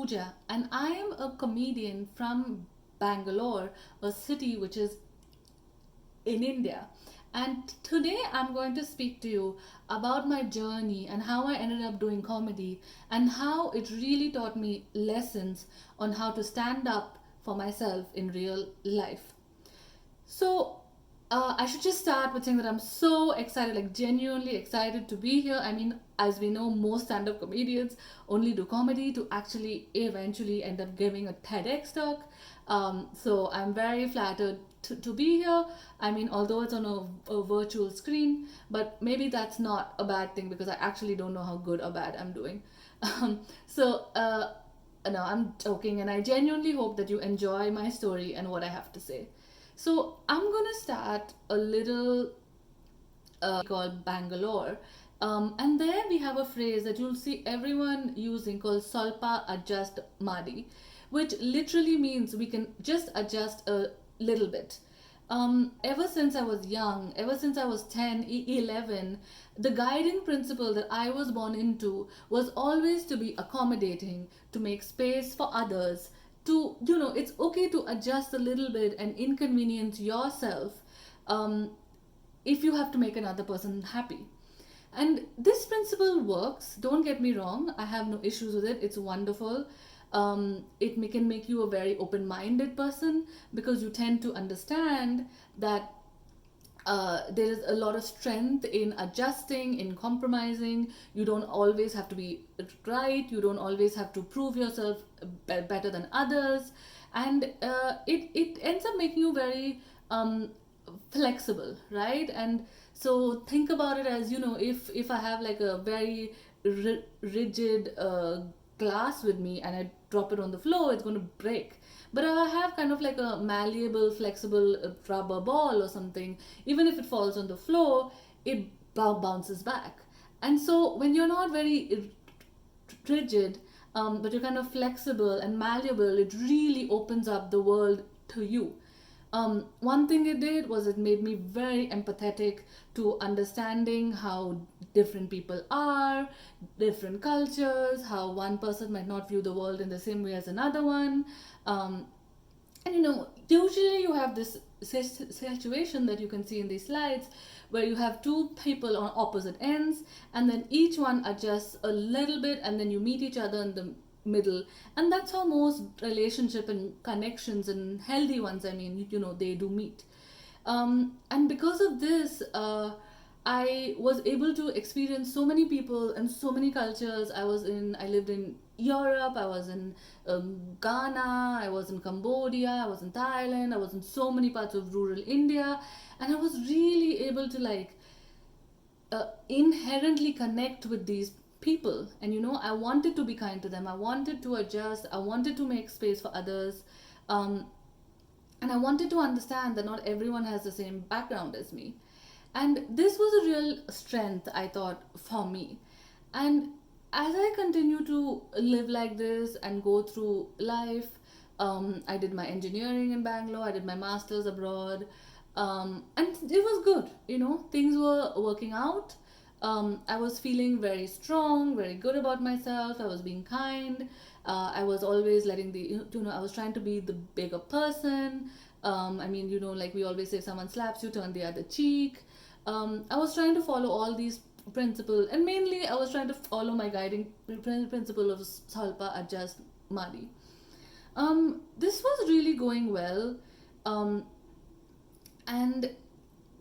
Pooja, and I am a comedian from Bangalore, a city which is in India. And today I'm going to speak to you about my journey and how I ended up doing comedy and how it really taught me lessons on how to stand up for myself in real life. So, I should just start with saying that I'm so excited, like genuinely excited to be here. I mean, as we know, most stand up comedians only do comedy to actually eventually end up giving a TEDx talk. So, I'm very flattered to be here. I mean, although it's on a virtual screen, but maybe that's not a bad thing because I actually don't know how good or bad I'm doing. So, no, I'm joking, and I genuinely hope that you enjoy my story and what I have to say. So I'm gonna start a little called Bangalore. And there we have a phrase that you'll see everyone using called Salpa Adjust Madi, which literally means we can just adjust a little bit. Ever since I was young, ever since I was 10, 11, the guiding principle that I was born into was always to be accommodating, to make space for others, to, it's okay to adjust a little bit and inconvenience yourself um, if you have to make another person happy. And this principle works, don't get me wrong, I have no issues with it, it's wonderful. Can make you a very open minded person because you tend to understand that there is a lot of strength in adjusting, in compromising. You don't always have to be right, you don't always have to prove yourself better than others, and it ends up making you very flexible, right? And so think about it as, if I have like a very rigid glass with me and I drop it on the floor, it's going to break. But if I have kind of like a malleable, flexible rubber ball or something, even if it falls on the floor, it bounces back. And so when you're not very rigid, but you're kind of flexible and malleable, it really opens up the world to you. One thing it did was it made me very empathetic to understanding how different people are, different cultures, how one person might not view the world in the same way as another one. Um, and usually you have this situation that you can see in these slides where you have two people on opposite ends, and then each one adjusts a little bit, and then you meet each other in the middle. And that's how most relationship and connections and healthy ones, I mean, they do meet. And because of this, I was able to experience so many people and so many cultures. I lived in Europe, I was in Ghana, I was in Cambodia, I was in Thailand, I was in so many parts of rural India, and I was really able to inherently connect with these people. And I wanted to be kind to them, I wanted to adjust, I wanted to make space for others, and I wanted to understand that not everyone has the same background as me. And this was a real strength, I thought, for me. And as I continue to live like this and go through life, I did my engineering in Bangalore, I did my master's abroad, and it was good. Things were working out. I was feeling very strong, very good about myself. I was being kind. I was always I was trying to be the bigger person. I mean, like we always say, if someone slaps you, turn the other cheek. I was trying to follow all these principles, and mainly I was trying to follow my guiding principle of Salpa Adjust Madi. This was really going well. And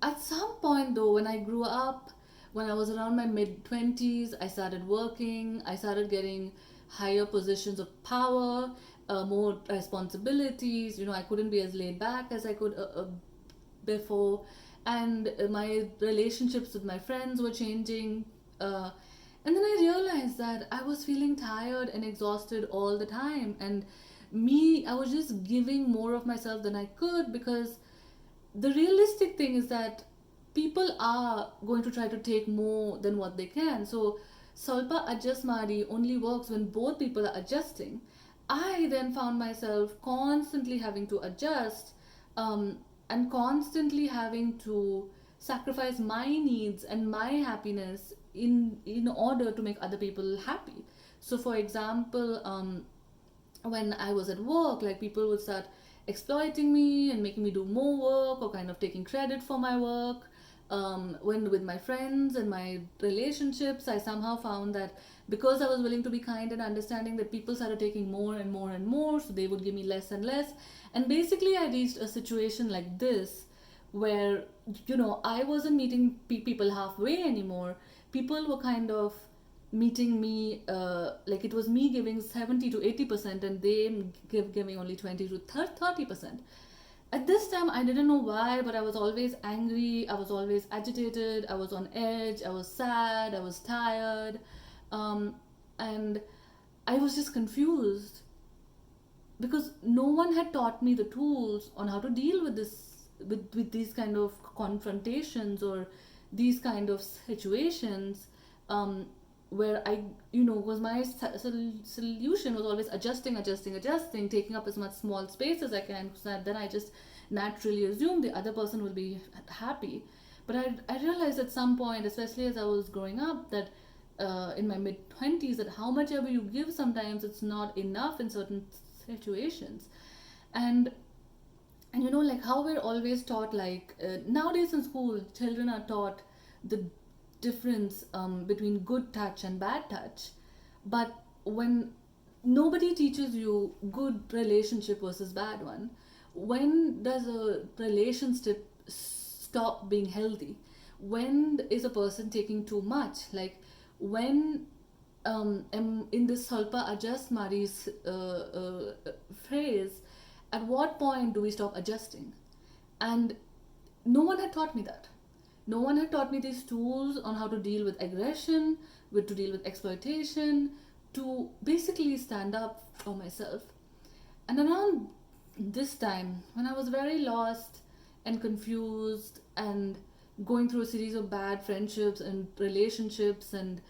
at some point, though, when I grew up, when I was around my mid 20s, I started working, I started getting higher positions of power, more responsibilities. I couldn't be as laid back as I could before, and my relationships with my friends were changing. And then I realized that I was feeling tired and exhausted all the time, and I was just giving more of myself than I could, because the realistic thing is that people are going to try to take more than what they can. So Salpa Adjust Madi only works when both people are adjusting. I then found myself constantly having to adjust, and constantly having to sacrifice my needs and my happiness in order to make other people happy. So for example, when I was at work, like people would start exploiting me and making me do more work or kind of taking credit for my work. When with my friends and my relationships, I somehow found that because I was willing to be kind and understanding, that people started taking more and more and more, so they would give me less and less. And basically, I reached a situation like this where, I wasn't meeting people halfway anymore. People were kind of meeting me, like it was me giving 70 to 80% and they giving only 20 to 30%. At this time, I didn't know why, but I was always angry, I was always agitated, I was on edge, I was sad, I was tired, um, and I was just confused because no one had taught me the tools on how to deal with with these kind of confrontations or these kind of situations, um, where I, was my solution was always adjusting, taking up as much small space as I can, so that then I just naturally assume the other person will be happy. But I realized at some point, especially as I was growing up, that in my mid 20s, that how much ever you give, sometimes it's not enough in certain situations. and like how we're always taught, like nowadays in school, children are taught the difference between good touch and bad touch. But when nobody teaches you good relationship versus bad one, when does a relationship stop being healthy? When is a person taking too much? Like when, in this Salpa Adjust Mari's phrase, at what point do we stop adjusting? And no one had taught me that. No one had taught me these tools on how to deal with aggression, to deal with exploitation, to basically stand up for myself. And around this time, when I was very lost and confused and going through a series of bad friendships and relationships, and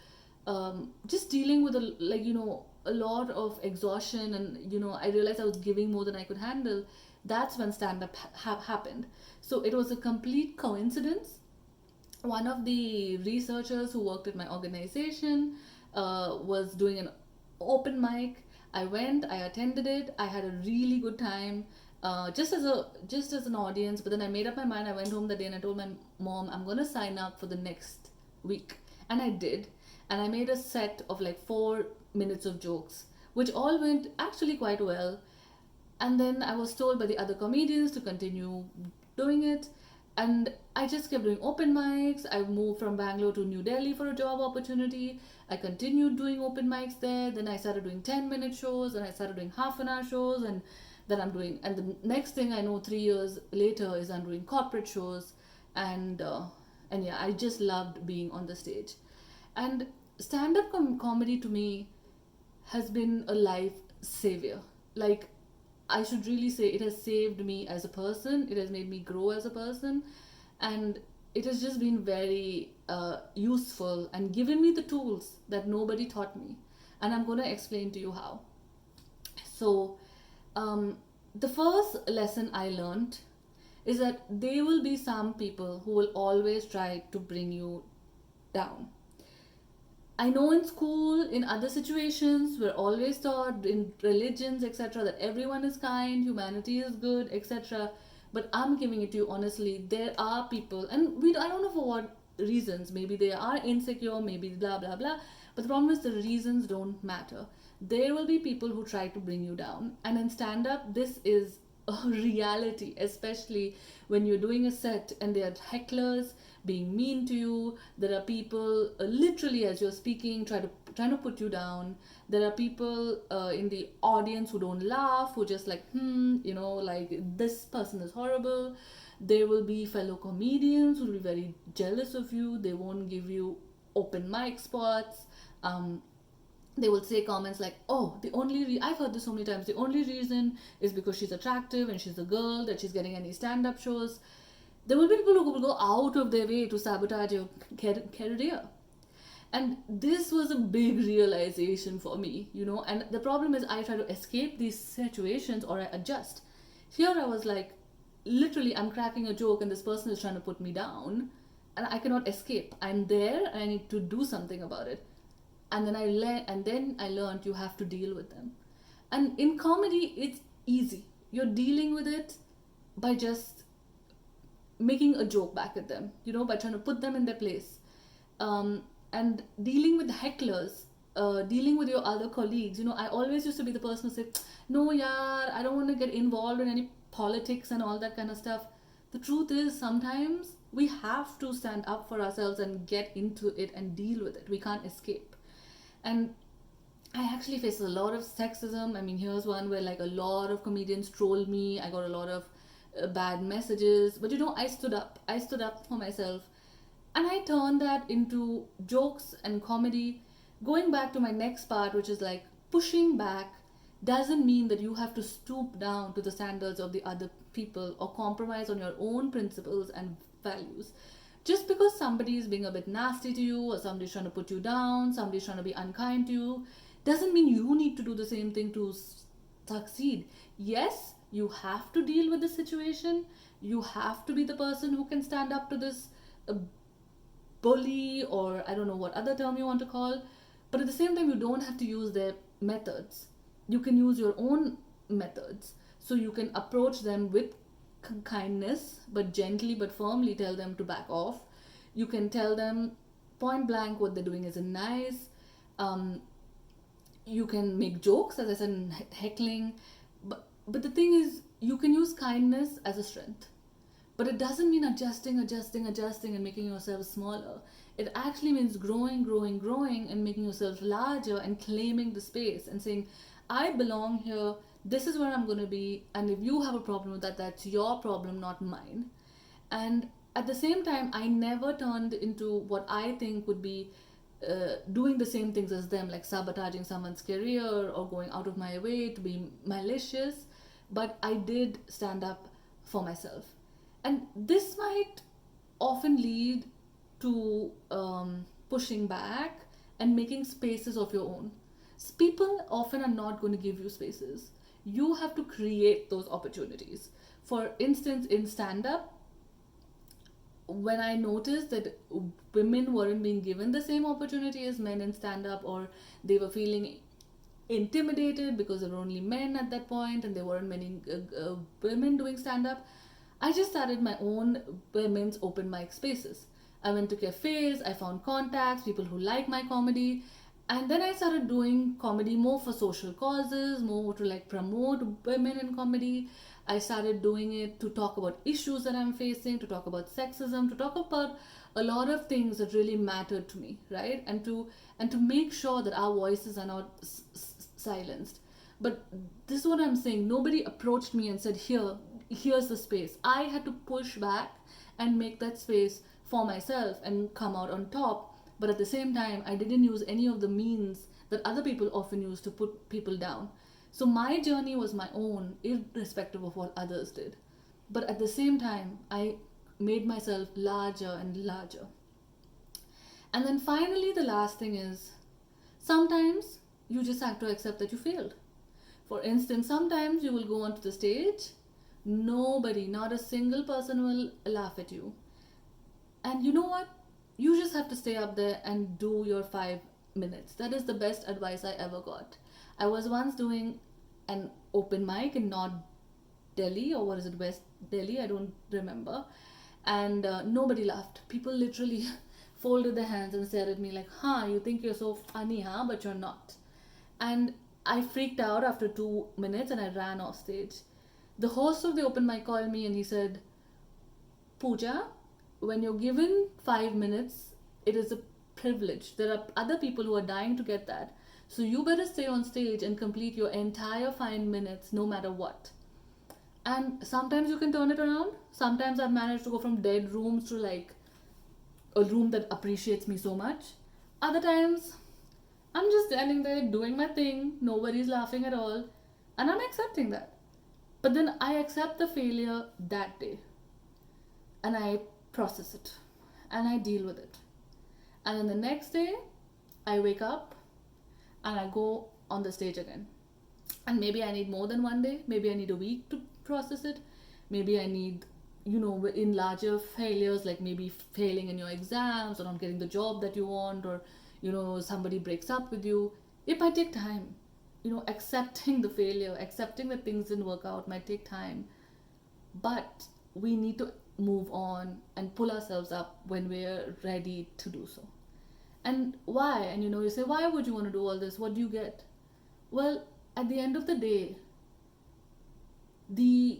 just dealing with a lot of exhaustion, and I realized I was giving more than I could handle. That's when stand up happened. So it was a complete coincidence. One of the researchers who worked at my organization was doing an open mic. I went, I attended it, I had a really good time, just as an audience. But then I made up my mind. I went home that day and I told my mom, I'm gonna sign up for the next week, and I did. And I made a set of like 4 minutes of jokes, which all went actually quite well. And then I was told by the other comedians to continue doing it. And I just kept doing open mics. I moved from Bangalore to New Delhi for a job opportunity. I continued doing open mics there. Then I started doing 10-minute shows, and I started doing half an hour shows. And then and the next thing I know, 3 years later, is I'm doing corporate shows. And yeah, I just loved being on the stage. And stand up comedy to me has been a life savior. Like, I should really say it has saved me as a person, it has made me grow as a person, and it has just been very useful and given me the tools that nobody taught me. And I'm going to explain to you how. So, um, the first lesson I learned is that there will be some people who will always try to bring you down. I know in school, in other situations, we're always taught in religions, etc., that everyone is kind, humanity is good, etc. But I'm giving it to you honestly. There are people, and I don't know for what reasons. Maybe they are insecure, maybe blah blah blah. But the problem is the reasons don't matter. There will be people who try to bring you down, and in stand up, this is a reality, especially when you're doing a set and there are hecklers being mean to you. There are people literally as you're speaking trying to put you down. There are people in the audience who don't laugh, who just like like this person is horrible. There will be fellow comedians who will be very jealous of you. They won't give you open mic spots. They will say comments like, oh, I've heard this so many times, the only reason is because she's attractive and she's a girl that she's getting any stand-up shows. There will be people who will go out of their way to sabotage your career. And this was a big realization for me, and the problem is I try to escape these situations or I adjust. Here I was like, literally I'm cracking a joke and this person is trying to put me down, and I cannot escape. I'm there and I need to do something about it. And then I learned you have to deal with them. And in comedy, it's easy. You're dealing with it by just making a joke back at them, by trying to put them in their place. And dealing with the hecklers, dealing with your other colleagues. I always used to be the person who said, no, yeah, I don't want to get involved in any politics and all that kind of stuff. The truth is, sometimes we have to stand up for ourselves and get into it and deal with it. We can't escape. And I actually faced a lot of sexism. I mean, here's one where like a lot of comedians trolled me. I got a lot of bad messages. But I stood up. I stood up for myself. And I turned that into jokes and comedy. Going back to my next part, which is like pushing back doesn't mean that you have to stoop down to the standards of the other people or compromise on your own principles and values. Just because somebody is being a bit nasty to you, or somebody's trying to put you down, somebody's trying to be unkind to you, doesn't mean you need to do the same thing to succeed. Yes, you have to deal with the situation. You have to be the person who can stand up to this uh, bully, or I don't know what other term you want to call. But at the same time, you don't have to use their methods. You can use your own methods. So you can approach them with kindness, but gently but firmly tell them to back off. You can tell them point blank what they're doing isn't nice. Um, you can make jokes, as I said, heckling. But the thing is, you can use kindness as a strength. But it doesn't mean adjusting, and making yourself smaller. It actually means growing, and making yourself larger and claiming the space and saying, I belong here, this is where I'm going to be, and if you have a problem with that, that's your problem, not mine. And at the same time, I never turned into what I think would be doing the same things as them, like sabotaging someone's career or going out of my way to be malicious. But I did stand up for myself. And this might often lead to pushing back and making spaces of your own. People often are not going to give you spaces. You have to create those opportunities. For instance, in stand up, when I noticed that women weren't being given the same opportunity as men in stand up, or they were feeling intimidated because there were only men at that point and there weren't many women doing stand up, I just started my own women's open mic spaces. I went to cafes, I found contacts, people who like my comedy, and then I started doing comedy more for social causes, more to like promote women in comedy. I started doing it to talk about issues that I'm facing, to talk about sexism, to talk about a lot of things that really mattered to me, right? And to make sure that our voices are not silenced. But this is what I'm saying. Nobody approached me and said, here's the space. I had to push back and make that space for myself and come out on top. But at the same time, I didn't use any of the means that other people often use to put people down. So my journey was my own, irrespective of what others did. But at the same time, I made myself larger and larger. And then finally, the last thing is, sometimes you just have to accept that you failed. For instance, sometimes you will go onto the stage, nobody, not a single person will laugh at you. And you know what? You just have to stay up there and do your 5 minutes. That is the best advice I ever got. I was once doing an open mic in North Delhi, or what is it, West Delhi? I don't remember. And nobody laughed. People literally folded their hands and stared at me like, you think you're so funny, but you're not. And I freaked out after 2 minutes and I ran off stage. The host of the open mic called me and he said, Pooja, when you're given 5 minutes, it is a privilege. There are other people who are dying to get that. So you better stay on stage and complete your entire 5 minutes no matter what. And sometimes you can turn it around. Sometimes I've managed to go from dead rooms to like a room that appreciates me so much. Other times, I'm just standing there doing my thing. Nobody's laughing at all. And I'm accepting that. But then I accept the failure that day. And I process it. And I deal with it. And then the next day, I wake up and I go on the stage again. And maybe I need more than one day. Maybe I need a week to process it. Maybe I need, in larger failures, like maybe failing in your exams or not getting the job that you want, or, somebody breaks up with you. It might take time. accepting the failure, accepting that things didn't work out might take time, but we need to move on and pull ourselves up when we're ready to do so. And why? And you say, why would you want to do all this? What do you get? Well, at the end of the day, the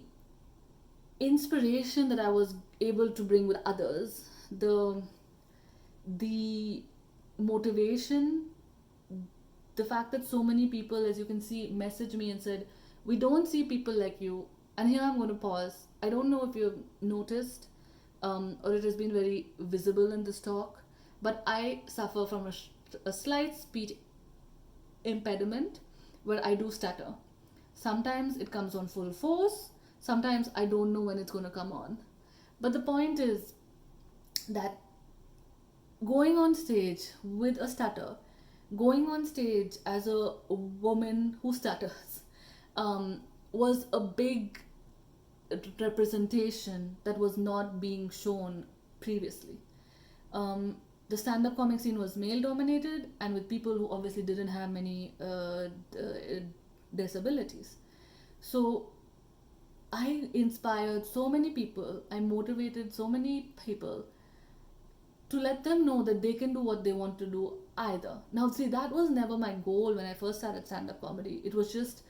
inspiration that I was able to bring with others, the motivation, the fact that so many people, as you can see, messaged me and said, we don't see people like you. And here I'm going to pause. I don't know if you've noticed, or it has been very visible in this talk, but I suffer from a slight speech impediment where I do stutter. Sometimes it comes on full force, sometimes I don't know when it's going to come on. But the point is that going on stage with a stutter, going on stage as a woman who stutters, was a big representation that was not being shown previously. The stand-up comic scene was male-dominated and with people who obviously didn't have many disabilities. So I inspired so many people, I motivated so many people to let them know that they can do what they want to do either. Now, see, that was never my goal when I first started stand-up comedy. It was just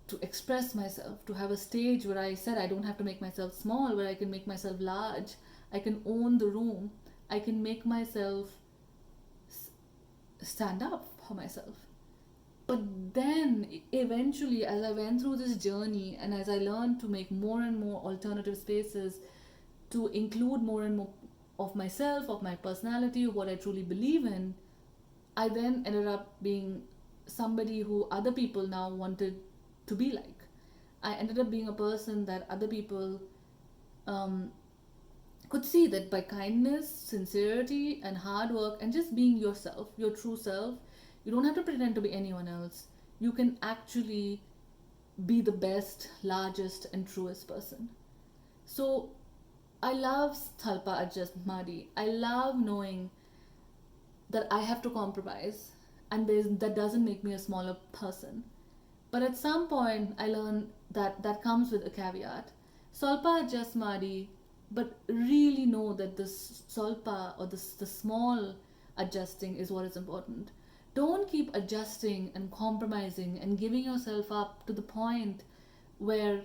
to express myself, to have a stage where I said I don't have to make myself small, where I can make myself large, I can own the room, I can make myself stand up for myself. But then eventually, as I went through this journey and as I learned to make more and more alternative spaces, to include more and more of myself, of my personality, of what I truly believe in, I then ended up being somebody who other people now wanted to be like. I ended up being a person that other people could see that by kindness, sincerity, and hard work, and just being yourself, your true self, you don't have to pretend to be anyone else. You can actually be the best, largest, and truest person. So I love Thalpa Adjust Madi. I love knowing that I have to compromise and that doesn't make me a smaller person. But at some point, I learned that that comes with a caveat. Solpa Adjust Madi, but really know that the solpa or the small adjusting is what is important. Don't keep adjusting and compromising and giving yourself up to the point where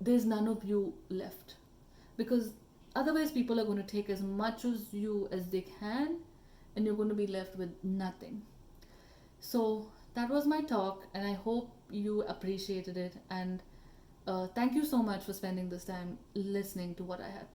there's none of you left. Because otherwise, people are going to take as much as you as they can, and you're going to be left with nothing. So that was my talk, and I hope you appreciated it. And thank you so much for spending this time listening to what I had